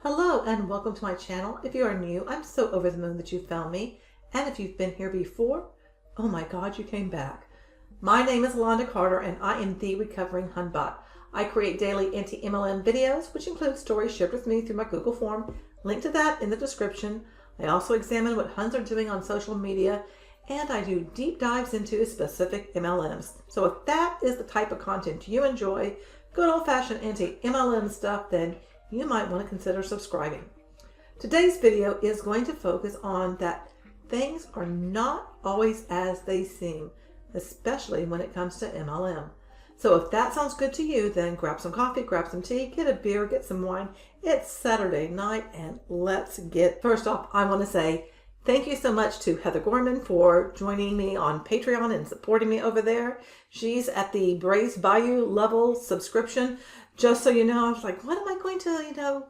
Hello and welcome to my channel. If you are new, I'm so over the moon that you found me. And if you've been here before, oh my God, you came back. My name is Londa Carter and I am the recovering Hunbot. I create daily anti-MLM videos, which include stories shared with me through my Google form. Link to that in the description. I also examine what Huns are doing on social media, and I do deep dives into specific MLMs. So if that is the type of content you enjoy, good old-fashioned anti-MLM stuff, then you might want to consider subscribing. Today's video is going to focus on that things are not always as they seem, especially when it comes to MLM. So if that sounds good to you, then grab some coffee, grab some tea, get a beer, get some wine. It's Saturday night and let's get. First off, I want to say thank you so much to Heather Gorman for joining me on Patreon and supporting me over there. She's at the Brace Bayou level subscription. Just so you know, I was like, what am I going to,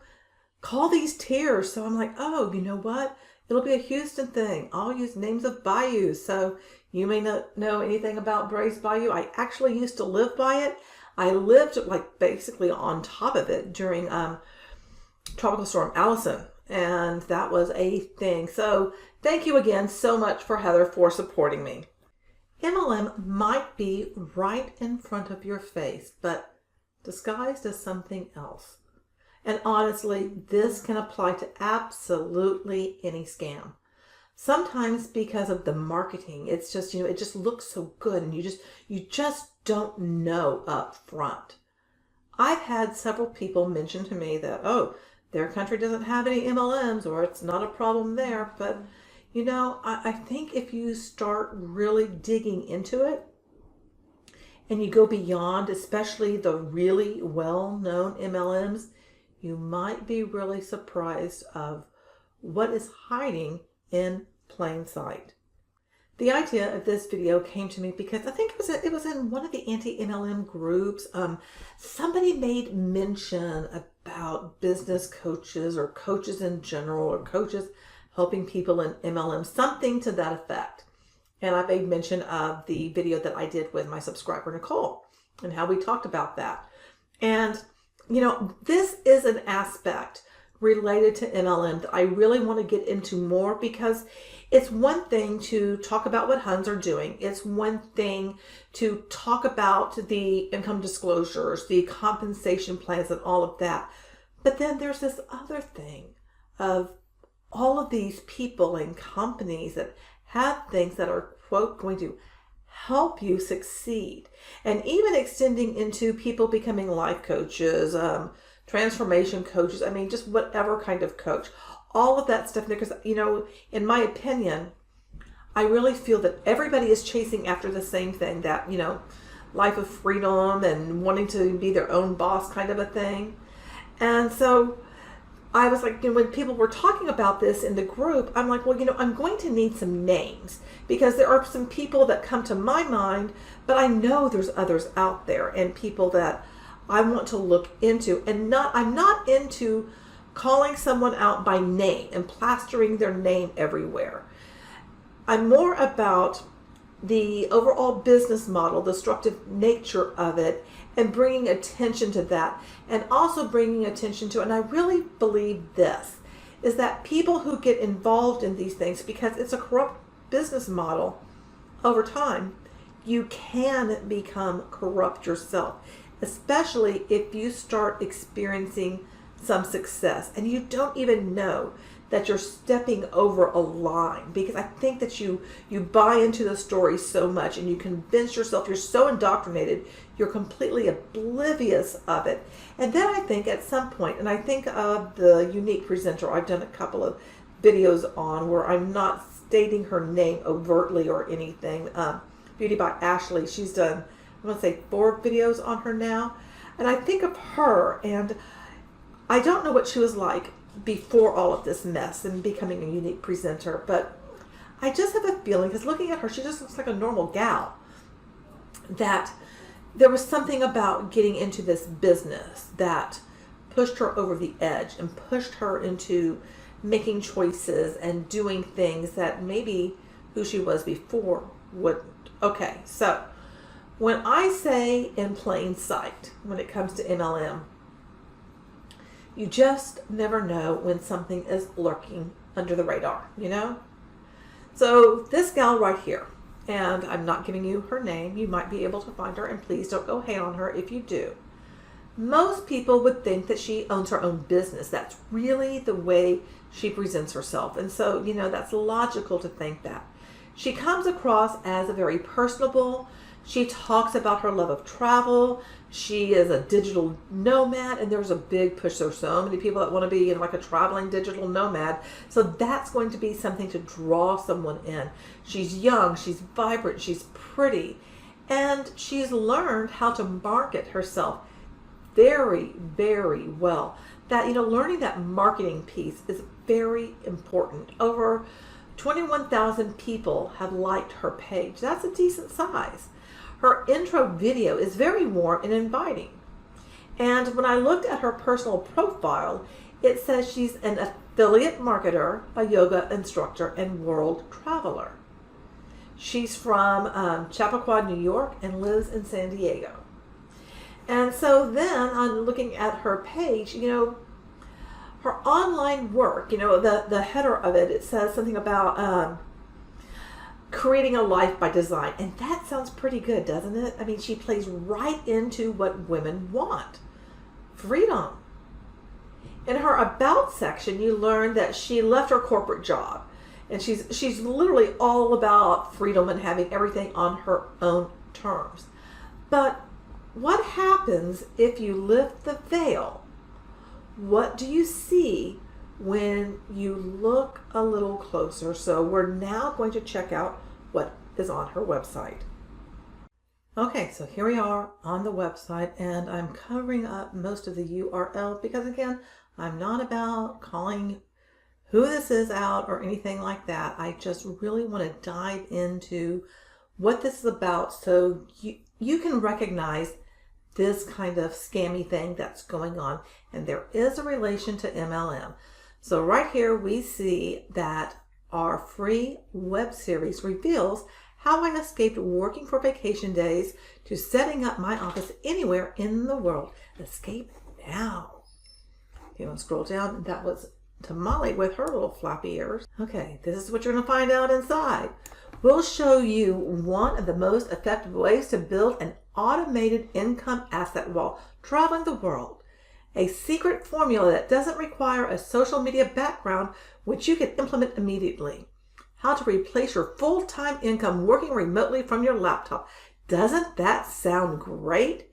call these tiers? So I'm like, oh, you know what? It'll be a Houston thing. I'll use names of bayous. So you may not know anything about Brace Bayou. I actually used to live by it. I lived basically on top of it during Tropical Storm Allison. And that was a thing. So thank you again so much for Heather for supporting me. MLM might be right in front of your face, but disguised as something else. And honestly, this can apply to absolutely any scam. Sometimes because of the marketing, it's just, it just looks so good and you just don't know up front. I've had several people mention to me that, oh, their country doesn't have any MLMs or it's not a problem there. But, I think if you start really digging into it, and you go beyond, especially the really well-known MLMs, you might be really surprised of what is hiding in plain sight. The idea of this video came to me because I think it was in one of the anti-MLM groups. Somebody made mention about business coaches or coaches in general or coaches helping people in MLM, something to that effect. And I made mention of the video that I did with my subscriber, Nicole, and how we talked about that. And, this is an aspect related to MLM that I really want to get into more, because it's one thing to talk about what Huns are doing. It's one thing to talk about the income disclosures, the compensation plans, and all of that. But then there's this other thing of all of these people and companies that have things that are, quote, going to help you succeed. And even extending into people becoming life coaches, transformation coaches, just whatever kind of coach. All of that stuff, because, in my opinion, I really feel that everybody is chasing after the same thing, that, life of freedom and wanting to be their own boss kind of a thing. And so I was like, when people were talking about this in the group, I'm like, well, I'm going to need some names, because there are some people that come to my mind, but I know there's others out there and people that I want to look into. And I'm not into calling someone out by name and plastering their name everywhere. I'm more about the overall business model, the disruptive nature of it, and bringing attention to that, and also bringing attention to, and I really believe this, is that people who get involved in these things, because it's a corrupt business model, over time, you can become corrupt yourself, especially if you start experiencing some success and you don't even know that you're stepping over a line, because I think that you buy into the story so much and you convince yourself, you're so indoctrinated, you're completely oblivious of it. And then I think at some point, and I think of the unique presenter I've done a couple of videos on, where I'm not stating her name overtly or anything, Beauty by Ashley. She's done, I want to say 4 videos on her now. And I think of her, and I don't know what she was like before all of this mess and becoming a unique presenter, but I just have a feeling, because looking at her, she just looks like a normal gal, that there was something about getting into this business that pushed her over the edge and pushed her into making choices and doing things that maybe who she was before wouldn't. Okay, so When I say in plain sight, when it comes to MLM, you just never know when something is lurking under the radar, you know? So this gal right here, and I'm not giving you her name, you might be able to find her, and please don't go hate on her if you do. Most people would think that she owns her own business. That's really the way she presents herself. And so, you know, that's logical to think that. She comes across as a very personable. She talks about her love of travel. She is a digital nomad, and there's a big push. There's so many people that want to be like a traveling digital nomad. So that's going to be something to draw someone in. She's young, she's vibrant, she's pretty, and she's learned how to market herself very, very well. That, you know, learning that marketing piece is very important. Over 21,000 people have liked her page. That's a decent size. Her intro video is very warm and inviting. And when I looked at her personal profile, it says she's an affiliate marketer, a yoga instructor, and world traveler. She's from Chappaqua, New York, and lives in San Diego. And so then on looking at her page, you know, her online work, you know, the header of it, it says something about creating a life by design. And that sounds pretty good, doesn't it? I mean, she plays right into what women want. Freedom. In her about section, you learn that she left her corporate job. And she's literally all about freedom and having everything on her own terms. But what happens if you lift the veil? What do you see when you look a little closer? So we're now going to check out what is on her website. Okay, so here we are on the website, and I'm covering up most of the URL because, again, I'm not about calling who this is out or anything like that. I just really want to dive into what this is about so you can recognize this kind of scammy thing that's going on. And there is a relation to MLM. So right here we see that our free web series reveals how I escaped working for vacation days to setting up my office anywhere in the world. Escape now. Okay, I'm going to scroll down. That was Tamale with her little flappy ears. Okay, this is what you're going to find out inside. We'll show you one of the most effective ways to build an automated income asset while traveling the world. A secret formula that doesn't require a social media background, which you can implement immediately. How to replace your full-time income working remotely from your laptop. Doesn't that sound great?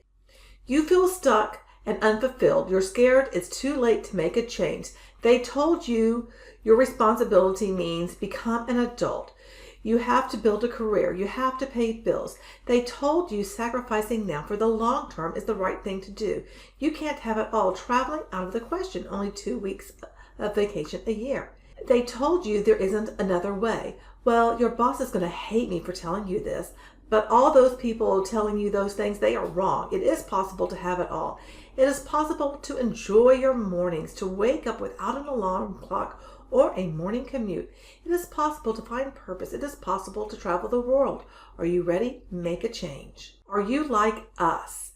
You feel stuck and unfulfilled. You're scared it's too late to make a change. They told you your responsibility means become an adult. You have to build a career. You have to pay bills. They told you sacrificing now for the long term is the right thing to do. You can't have it all. Traveling out of the question. Only 2 weeks of vacation a year. They told you there isn't another way. Well, your boss is going to hate me for telling you this, but all those people telling you those things, they are wrong. It is possible to have it all. It is possible to enjoy your mornings, to wake up without an alarm clock or a morning commute. It is possible to find purpose. It is possible to travel the world. Are you ready? Make a change. Are you like us,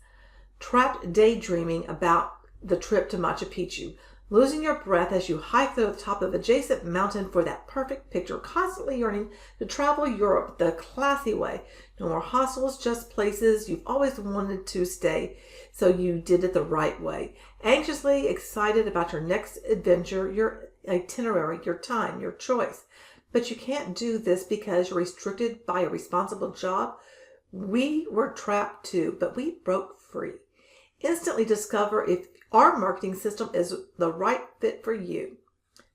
trapped daydreaming about the trip to Machu Picchu, losing your breath as you hike to the top of adjacent mountain for that perfect picture, constantly yearning to travel Europe the classy way? No more hostels, just places you've always wanted to stay, so you did it the right way. Anxiously excited about your next adventure, your itinerary, your time, your choice. But you can't do this because you're restricted by a responsible job. We were trapped too, but we broke free. Instantly discover if our marketing system is the right fit for you.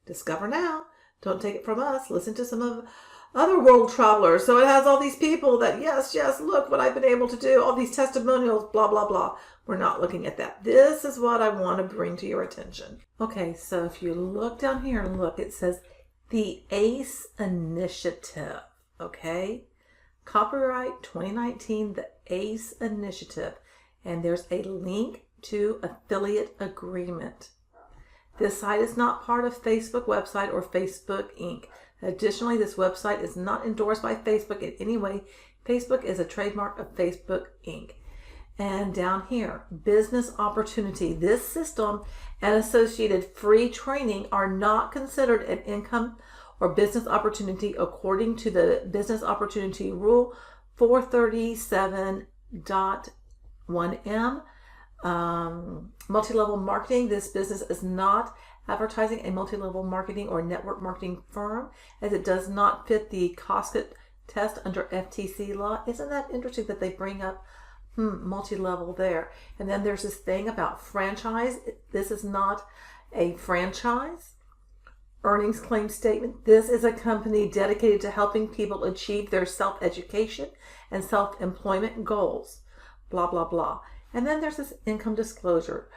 Discover now. Don't take it from us. Listen to some of other world travelers. So it has all these people that, yes, look what I've been able to do. All these testimonials, blah, blah, blah. We're not looking at that. This is what I want to bring to your attention. Okay, so if you look down here and look, it says the Ace Initiative. Okay? Copyright 2019, the Ace Initiative. And there's a link to affiliate agreement. This site is not part of Facebook website or Facebook Inc. Additionally, this website is not endorsed by Facebook in any way. Facebook is a trademark of Facebook Inc. And down here, business opportunity. This system and associated free training are not considered an income or business opportunity according to the Business Opportunity Rule 437.1M. Multi-level marketing. This business is not advertising a multi-level marketing or network marketing firm, as it does not fit the Costco test under FTC law. Isn't that interesting that they bring up multi-level there? And then there's this thing about franchise. This is not a franchise. Earnings claim statement. This is a company dedicated to helping people achieve their self-education and self-employment goals. Blah, blah, blah. And then there's this income disclosure.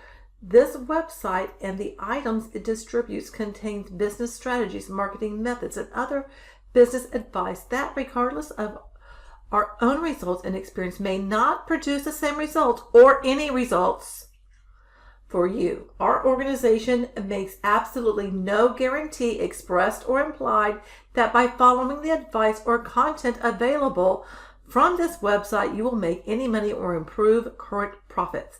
This website and the items it distributes contains business strategies, marketing methods, and other business advice that, regardless of our own results and experience, may not produce the same results or any results for you. Our organization makes absolutely no guarantee, expressed or implied, that by following the advice or content available from this website, you will make any money or improve current profits,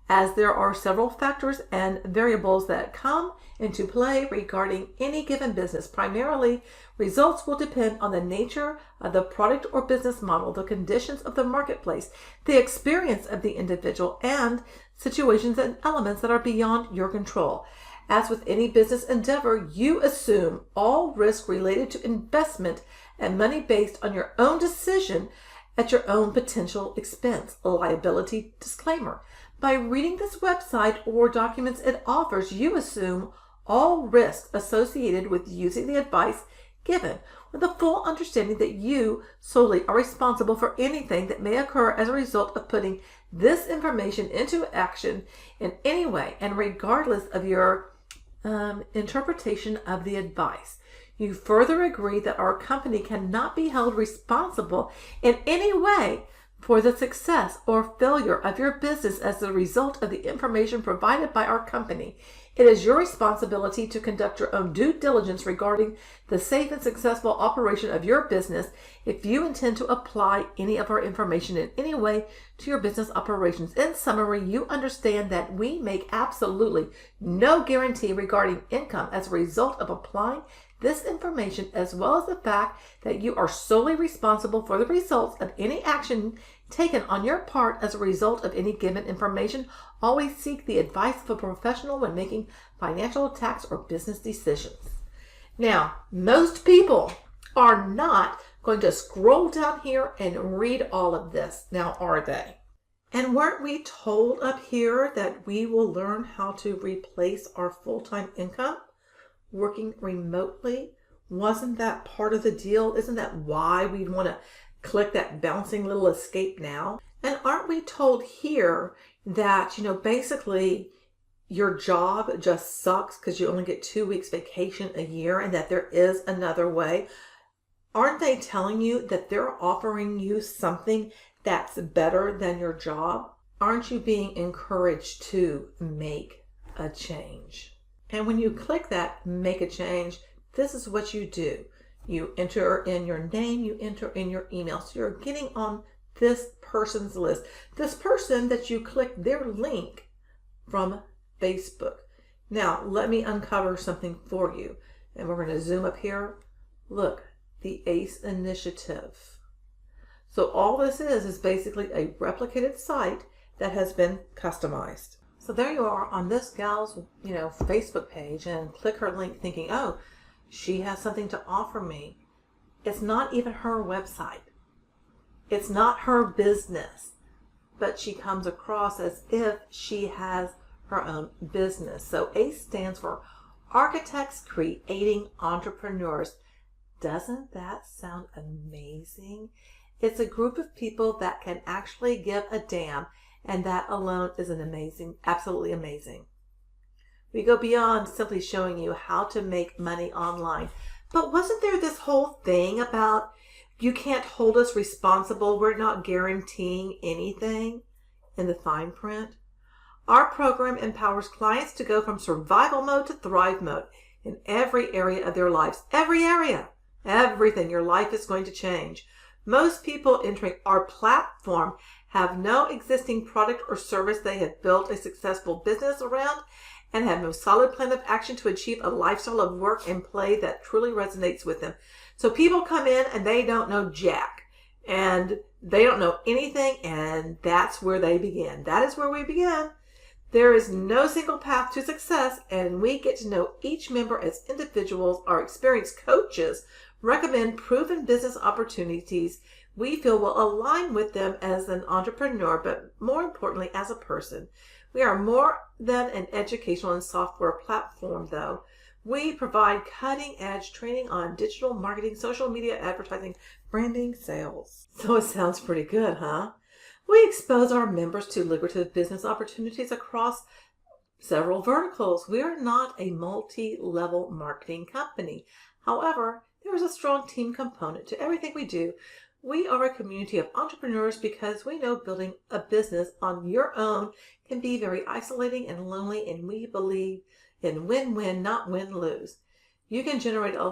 as there are several factors and variables that come into play regarding any given business. Primarily, results will depend on the nature of the product or business model, the conditions of the marketplace, the experience of the individual, and situations and elements that are beyond your control. As with any business endeavor, you assume all risk related to investment and money based on your own decision at your own potential expense. A liability disclaimer. By reading this website or documents it offers, you assume all risks associated with using the advice given, with the full understanding that you solely are responsible for anything that may occur as a result of putting this information into action in any way, and regardless of your interpretation of the advice. You further agree that our company cannot be held responsible in any way for the success or failure of your business as a result of the information provided by our company. It is your responsibility to conduct your own due diligence regarding the safe and successful operation of your business. If you intend to apply any of our information in any way to your business operations, in summary, you understand that we make absolutely no guarantee regarding income as a result of applying this information, as well as the fact that you are solely responsible for the results of any action taken on your part as a result of any given information. Always seek the advice of a professional when making financial, tax, or business decisions. Now, most people are not going to scroll down here and read all of this. Now, are they? And weren't we told up here that we will learn how to replace our full-time income working remotely? Wasn't that part of the deal? Isn't that why we'd want to click that bouncing little escape now? And aren't we told here that, basically your job just sucks because you only get 2 weeks vacation a year, and that there is another way? Aren't they telling you that they're offering you something that's better than your job? Aren't you being encouraged to make a change? And when you click that make a change, this is what you do. You enter in your name, you enter in your email. So you're getting on this person's list. This person that you click their link from Facebook. Now, let me uncover something for you. And we're going to zoom up here. Look, the Ace Initiative. So all this is basically a replicated site that has been customized. So there you are on this gal's, Facebook page, and click her link thinking, oh, she has something to offer me. It's not even her website. It's not her business, but she comes across as if she has her own business. So ACE stands for Architects Creating Entrepreneurs. Doesn't that sound amazing? It's a group of people that can actually give a damn, and that alone is absolutely amazing. We go beyond simply showing you how to make money online. But wasn't there this whole thing about you can't hold us responsible? We're not guaranteeing anything in the fine print. Our program empowers clients to go from survival mode to thrive mode in every area of their lives. Every area. Everything. Your life is going to change. Most people entering our platform have no existing product or service they have built a successful business around and have no solid plan of action to achieve a lifestyle of work and play that truly resonates with them. So people come in and they don't know jack and they don't know anything, and that's where they begin. That is where we begin. There is no single path to success, and we get to know each member as individuals. Our experienced coaches recommend proven business opportunities we feel will align with them as an entrepreneur, but more importantly, as a person. We are more than an educational and software platform, though. We provide cutting-edge training on digital marketing, social media, advertising, branding, sales. So it sounds pretty good, huh? We expose our members to lucrative business opportunities across several verticals. We are not a multi-level marketing company. However, there is a strong team component to everything we do. We are a community of entrepreneurs because we know building a business on your own can be very isolating and lonely, and we believe in win-win, not win-lose. You can generate a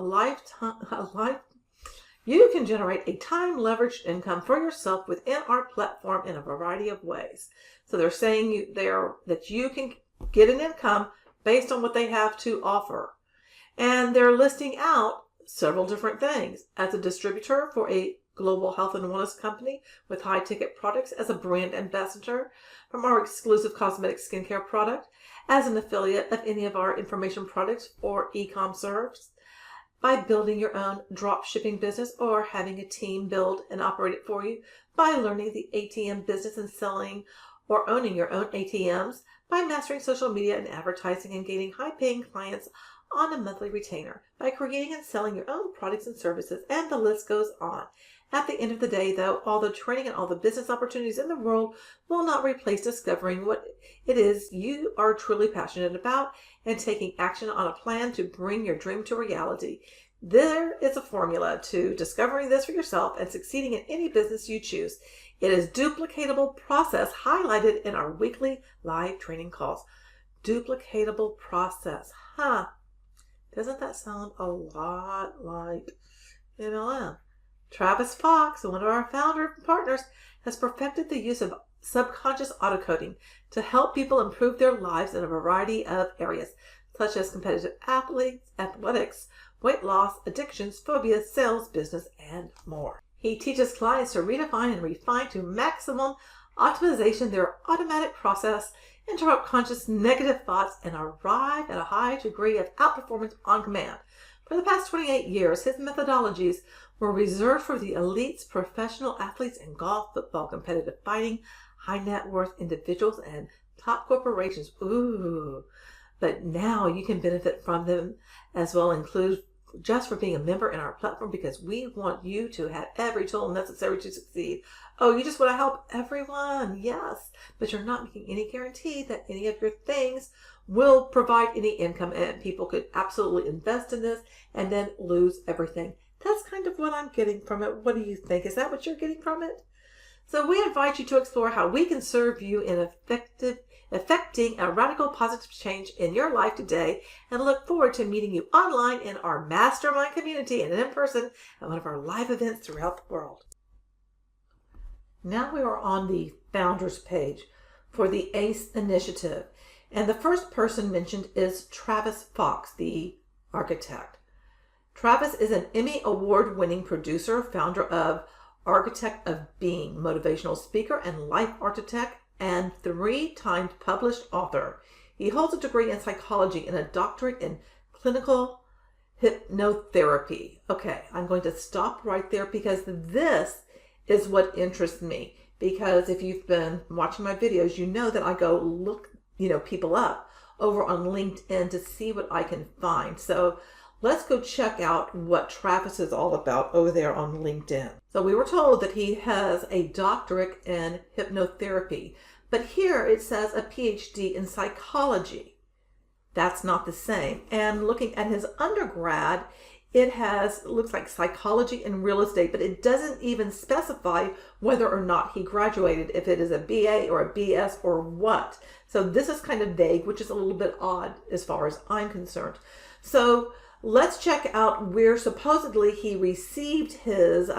time-leveraged income for yourself within our platform in a variety of ways. So they're saying that you can get an income based on what they have to offer. And they're listing out several different things. As a distributor for a global health and wellness company with high-ticket products, as a brand ambassador from our exclusive cosmetic skincare product, as an affiliate of any of our information products or e-com serves, by building your own drop shipping business or having a team build and operate it for you, by learning the ATM business and selling or owning your own ATMs, by mastering social media and advertising and gaining high-paying clients on a monthly retainer, by creating and selling your own products and services, and the list goes on. At the end of the day, though, all the training and all the business opportunities in the world will not replace discovering what it is you are truly passionate about and taking action on a plan to bring your dream to reality. There is a formula to discovering this for yourself and succeeding in any business you choose. It is duplicatable process highlighted in our weekly live training calls. Duplicatable process. Doesn't that sound a lot like MLM? Travis Fox, one of our founder partners, has perfected the use of subconscious auto-coding to help people improve their lives in a variety of areas, such as competitive athletes, athletics, weight loss, addictions, phobias, sales, business, and more. He teaches clients to redefine and refine to maximum optimization their automatic process, interrupt conscious negative thoughts, and arrive at a high degree of outperformance on command. For the past 28 years, his methodologies were reserved for the elites, professional athletes in golf, football, competitive fighting, high net worth individuals, and top corporations. Ooh, but now you can benefit from them as well, include just for being a member in our platform, because we want you to have every tool necessary to succeed. Oh, you just want to help everyone. Yes, but you're not making any guarantee that any of your things will provide any income, and people could absolutely invest in this and then lose everything. That's kind of what I'm getting from it. What do you think? Is that what you're getting from it? So we invite you to explore how we can serve you in affecting a radical positive change in your life today, and look forward to meeting you online in our mastermind community and in person at one of our live events throughout the world. Now we are on the founders page for the Ace Initiative, and the first person mentioned is Travis Fox, the architect. Travis is an Emmy award-winning producer, founder of Architect of Being, motivational speaker and life architect, and 3-time published author. He holds a degree in psychology and a doctorate in clinical hypnotherapy. Okay, I'm going to stop right there because this is what interests me. Because if you've been watching my videos, you know that I go look, people up over on LinkedIn to see what I can find. So let's go check out what Travis is all about over there on LinkedIn. So we were told that he has a doctorate in hypnotherapy, but here it says a PhD in psychology. That's not the same. And looking at his undergrad, it looks like psychology and real estate, but it doesn't even specify whether or not he graduated, if it is a BA or a BS or what. So this is kind of vague, which is a little bit odd as far as I'm concerned. So let's check out where supposedly he received his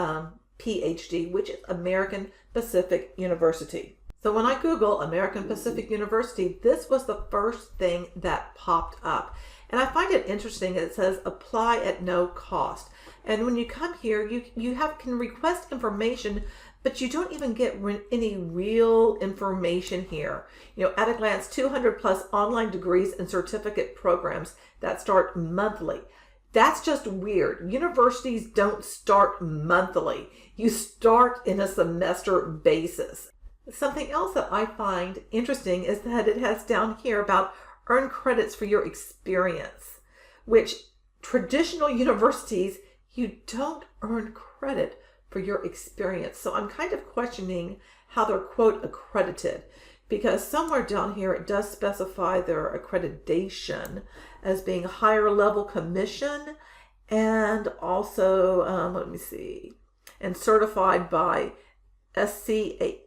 PhD, which is American Pacific University. So when I Google American Pacific University, this was the first thing that popped up. And I find it interesting that it says apply at no cost. And when you come here, you can request information, but you don't even get any real information here. You know, at a glance, 200 plus online degrees and certificate programs that start monthly. That's just weird. Universities don't start monthly. You start in a semester basis. Something else that I find interesting is that it has down here about earn credits for your experience, which traditional universities, you don't earn credit for your experience. So I'm kind of questioning how they're, quote, accredited, because somewhere down here it does specify their accreditation as being higher level commission and also, let me see, and certified by SCHEV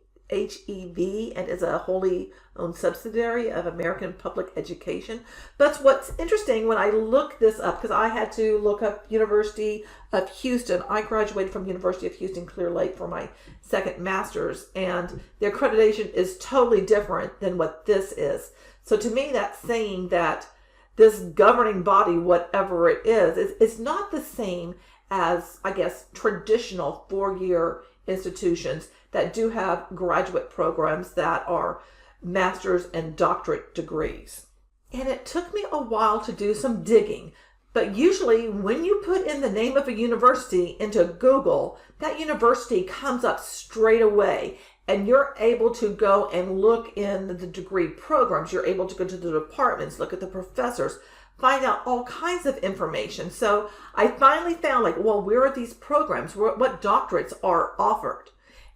and is a wholly owned subsidiary of American Public Education. But what's interesting when I look this up, because I had to look up University of Houston. I graduated from University of Houston Clear Lake for my second master's, and the accreditation is totally different than what this is. So to me, that's saying that this governing body, whatever it is not the same as, I guess, traditional four-year institutions that do have graduate programs that are master's and doctorate degrees. And it took me a while to do some digging, but usually when you put in the name of a university into Google, that university comes up straight away, and you're able to go and look in the degree programs. You're able to go to the departments, look at the professors, find out all kinds of information. So I finally found, like, well, where are these programs? What doctorates are offered?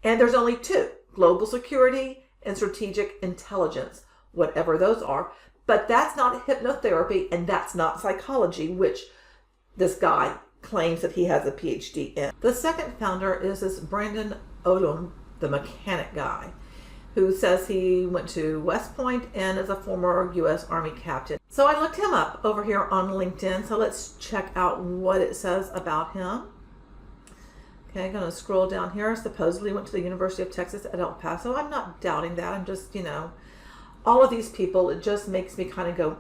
And there's only two: global security and strategic intelligence, whatever those are. But that's not hypnotherapy, and that's not psychology, which this guy claims that he has a PhD in. The second founder is this Brandon Odom, the mechanic guy, who says he went to West Point and is a former U.S. Army captain. So I looked him up over here on LinkedIn. So let's check out what it says about him. Okay, I'm going to scroll down here. Supposedly went to the University of Texas at El Paso. I'm not doubting that. I'm just, all of these people, it just makes me kind of go,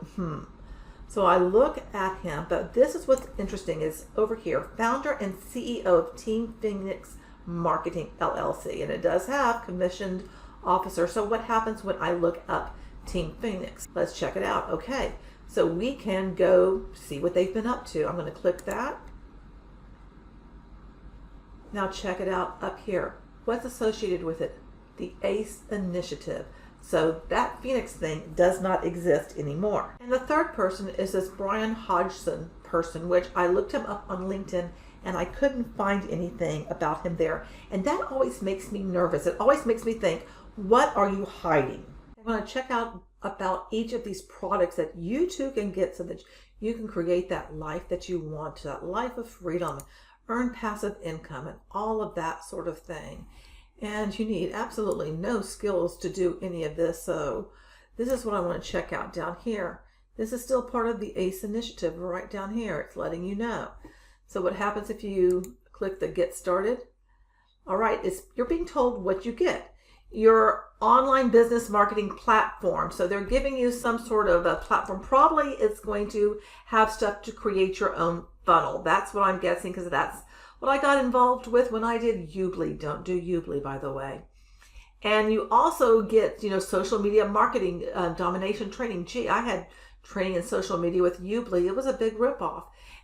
So I look at him, but this is what's interesting is over here, founder and CEO of Team Phoenix Marketing LLC. And it does have commissioned officer. So what happens when I look up Team Phoenix? Let's check it out. Okay, so we can go see what they've been up to. I'm going to click that. Now check it out up here. What's associated with it? The Ace Initiative. So that Phoenix thing does not exist anymore. And the third person is this Brian Hodgson person, which I looked him up on LinkedIn and I couldn't find anything about him there. And that always makes me nervous. It always makes me think, what are you hiding? I'm going to check out about each of these products that you too can get so that you can create that life that you want, that life of freedom, earn passive income, and all of that sort of thing. And you need absolutely no skills to do any of this. So this is what I want to check out down here. This is still part of the ACE Initiative right down here. It's letting you know. So what happens if you click the Get Started? All right, you're being told what you get. Your online business marketing platform. So they're giving you some sort of a platform. Probably it's going to have stuff to create your own funnel. That's what I'm guessing, because that's what I got involved with when I did Ubly. Don't do Ubly, by the way. And you also get, social media marketing, domination training. Gee, I had training in social media with Ubly. It was a big ripoff.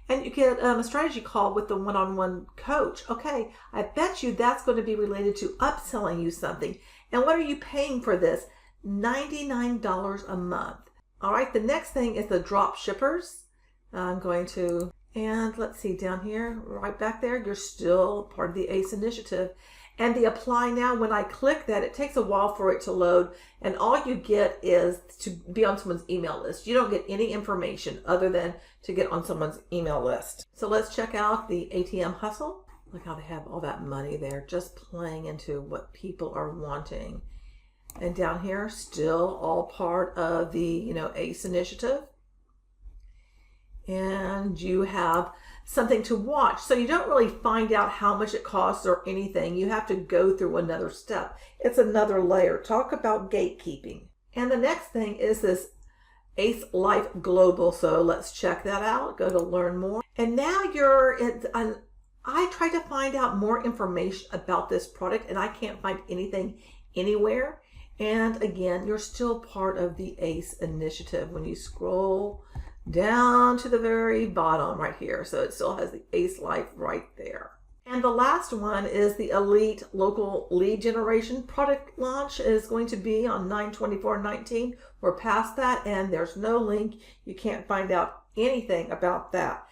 And you get a strategy call with the one-on-one coach. Okay, I bet you that's going to be related to upselling you something. And what are you paying for this? $99 a month. All right, the next thing is the drop shippers. I'm going to, and let's see down here, right back there, you're still part of the ACE Initiative. And the apply now, when I click that, it takes a while for it to load. And all you get is to be on someone's email list. You don't get any information other than to get on someone's email list. So let's check out the ATM hustle. Look how they have all that money there, just playing into what people are wanting. And down here, still all part of the, ACE Initiative. And you have something to watch. So you don't really find out how much it costs or anything. You have to go through another step. It's another layer. Talk about gatekeeping. And the next thing is this Ace Life Global. So let's check that out. Go to learn more. And now I tried to find out more information about this product and I can't find anything anywhere. And again, you're still part of the Ace Initiative when you scroll down to the very bottom right here. So it still has the Ace Life right there. And the last one is the Elite Local Lead Generation product launch is going to be on 9/24/19. We're past that and there's no link. You can't find out anything about that.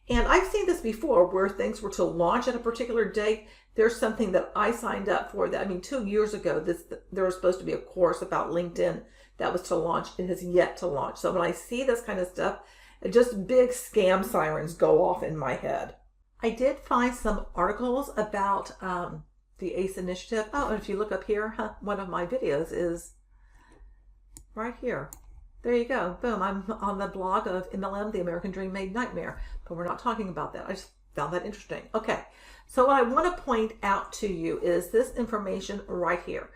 And I've seen this before where things were to launch at a particular date. There's something that I signed up for that, 2 years ago, there was supposed to be a course about LinkedIn that was to launch. It has yet to launch. So when I see this kind of stuff, just big scam sirens go off in my head. I did find some articles about the Ace Initiative. Oh, and if you look up here, one of my videos is right here. There you go. Boom. I'm on the blog of MLM, The American Dream Made Nightmare. But we're not talking about that. I just found that interesting. Okay. So what I want to point out to you is this information right here.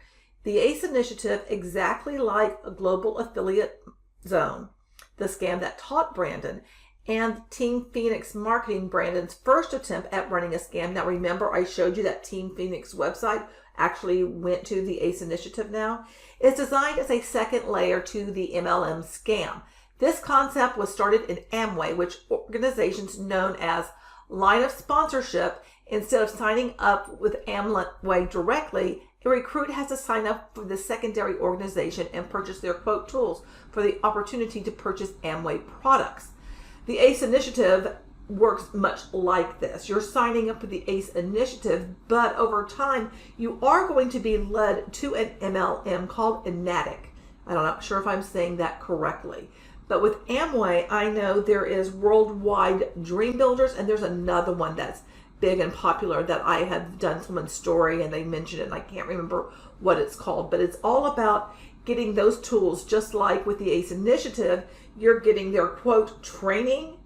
The Ace Initiative, exactly like a global affiliate zone, the scam that taught Brandon, and Team Phoenix Marketing, Brandon's first attempt at running a scam. Now remember, I showed you that Team Phoenix website actually went to the Ace Initiative now. It's designed as a second layer to the MLM scam. This concept was started in Amway, which organizations known as line of sponsorship. Instead of signing up with Amway directly, a recruit has to sign up for the secondary organization and purchase their quote tools for the opportunity to purchase Amway products. The Ace Initiative works much like this. You're signing up for the Ace Initiative, but over time, you are going to be led to an MLM called Enagic. I'm not sure if I'm saying that correctly. But with Amway, I know there is Worldwide Dream Builders, and there's another one that's big and popular that I have done someone's story and they mentioned it and I can't remember what it's called, but it's all about getting those tools. Just like with the Ace Initiative, you're getting their quote training,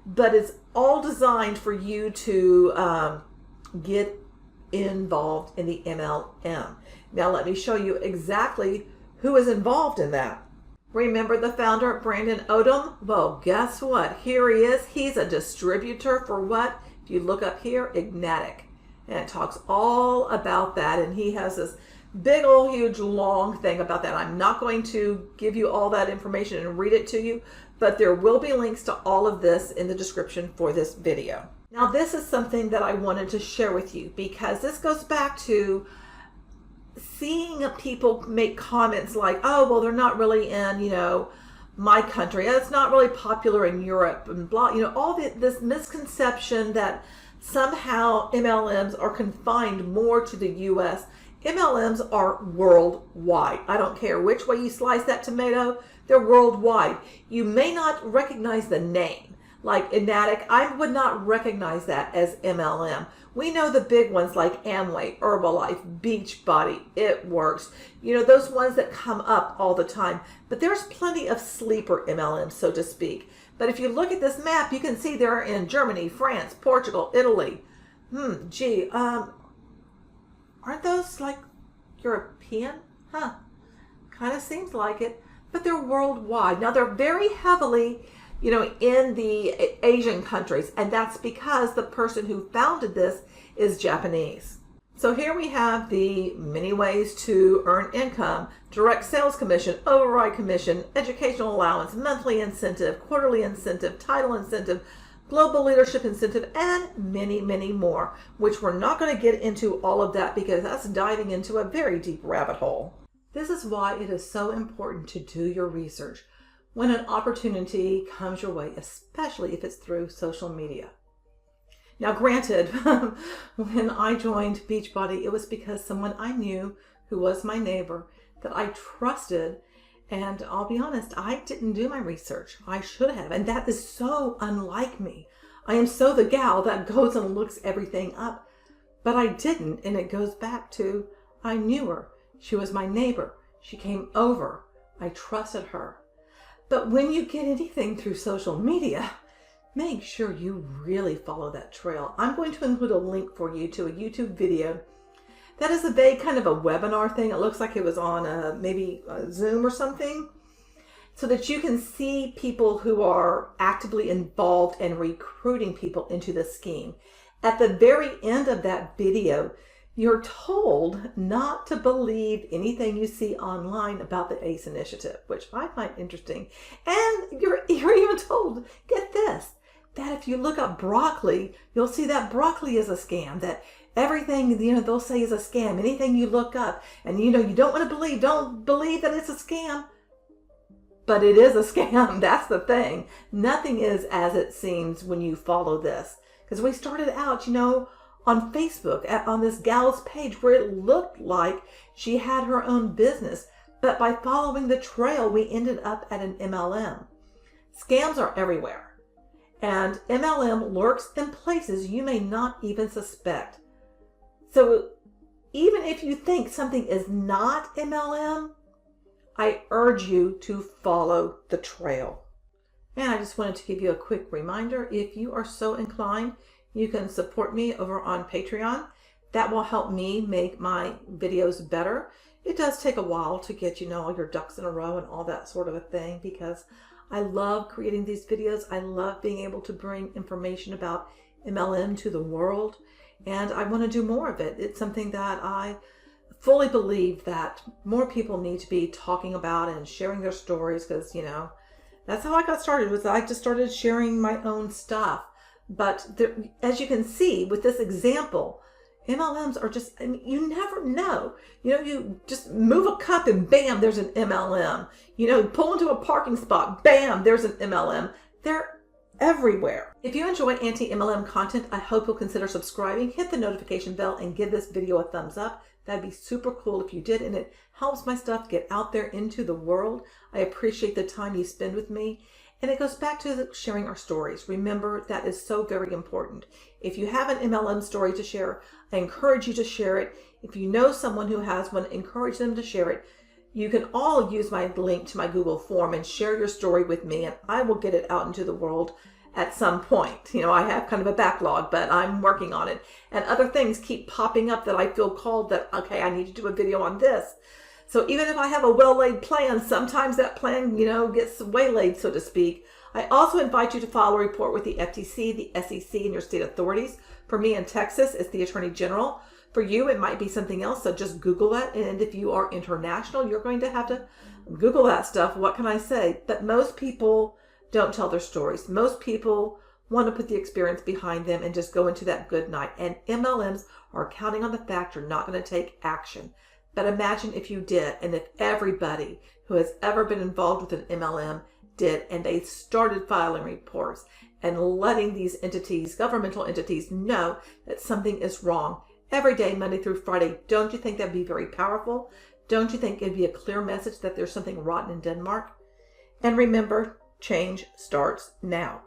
but it's all designed for you to get involved in the MLM. Now let me show you exactly who is involved in that. Remember the founder, Brandon Odom? Well, guess what? Here he is. He's a distributor for what? If you look up here, Enagic. And it talks all about that. And he has this big old huge long thing about that. I'm not going to give you all that information and read it to you, but there will be links to all of this in the description for this video. Now this is something that I wanted to share with you because this goes back to seeing people make comments like, oh, well, they're not really in, my country. It's not really popular in Europe and blah, all this misconception that somehow MLMs are confined more to the US. MLMs are worldwide. I don't care which way you slice that tomato, they're worldwide. You may not recognize the name. Like Enagic, I would not recognize that as MLM. We know the big ones like Amway, Herbalife, Beachbody, It Works, those ones that come up all the time. But there's plenty of sleeper MLMs, so to speak. But if you look at this map, you can see they're in Germany, France, Portugal, Italy. Aren't those like European? Kind of seems like it, but they're worldwide. Now they're very heavily in the Asian countries, and that's because the person who founded this is Japanese. So here we have the many ways to earn income: direct sales commission, override commission, educational allowance, monthly incentive, quarterly incentive, title incentive, global leadership incentive, and many, many more, which we're not going to get into all of that because that's diving into a very deep rabbit hole. This is why it is so important to do your research when an opportunity comes your way, especially if it's through social media. Now, granted, when I joined Beachbody, it was because someone I knew who was my neighbor that I trusted. And I'll be honest, I didn't do my research. I should have. And that is so unlike me. I am so the gal that goes and looks everything up. But I didn't. And it goes back to, I knew her. She was my neighbor. She came over. I trusted her. But when you get anything through social media, make sure you really follow that trail. I'm going to include a link for you to a YouTube video that is a vague kind of a webinar thing. It looks like it was on maybe Zoom or something, so that you can see people who are actively involved in recruiting people into the scheme. At the very end of that video, you're told not to believe anything you see online about the Ace Initiative, which I find interesting. And you're even told, get this, that if you look up broccoli, you'll see that broccoli is a scam, that everything, they'll say is a scam. Anything you look up and you don't want to believe, don't believe that it's a scam. But it is a scam. That's the thing. Nothing is as it seems when you follow this. Because we started out, on Facebook, on this gal's page where it looked like she had her own business. But by following the trail, we ended up at an MLM. Scams are everywhere. And MLM lurks in places you may not even suspect. So even if you think something is not MLM, I urge you to follow the trail. And I just wanted to give you a quick reminder, if you are so inclined, you can support me over on Patreon. That will help me make my videos better. It does take a while to get, all your ducks in a row and all that sort of a thing, because I love creating these videos. I love being able to bring information about MLM to the world, and I want to do more of it. It's something that I fully believe that more people need to be talking about and sharing their stories, because, that's how I got started. Was I just started sharing my own stuff. But as you can see with this example, MLMs are just, you never know. You just move a cup and bam, there's an MLM. Pull into a parking spot, bam, there's an MLM. They're everywhere. If you enjoy anti-MLM content, I hope you'll consider subscribing, hit the notification bell, and give this video a thumbs up. That'd be super cool if you did, and it helps my stuff get out there into the world. I appreciate the time you spend with me. And it goes back to sharing our stories. Remember, that is so very important. If you have an MLM story to share, I encourage you to share it. If you know someone who has one, encourage them to share it. You can all use my link to my Google form and share your story with me, and I will get it out into the world at some point. I have kind of a backlog, but I'm working on it. And other things keep popping up that I feel called that, okay, I need to do a video on this. So even if I have a well-laid plan, sometimes that plan, gets waylaid, so to speak. I also invite you to file a report with the FTC, the SEC, and your state authorities. For me in Texas, it's the Attorney General. For you, it might be something else, so just Google that. And if you are international, you're going to have to Google that stuff. What can I say? But most people don't tell their stories. Most people want to put the experience behind them and just go into that good night. And MLMs are counting on the fact you're not going to take action. But imagine if you did, and if everybody who has ever been involved with an MLM did, and they started filing reports and letting these entities, governmental entities, know that something is wrong every day, Monday through Friday. Don't you think that'd be very powerful? Don't you think it'd be a clear message that there's something rotten in Denmark? And remember, change starts now.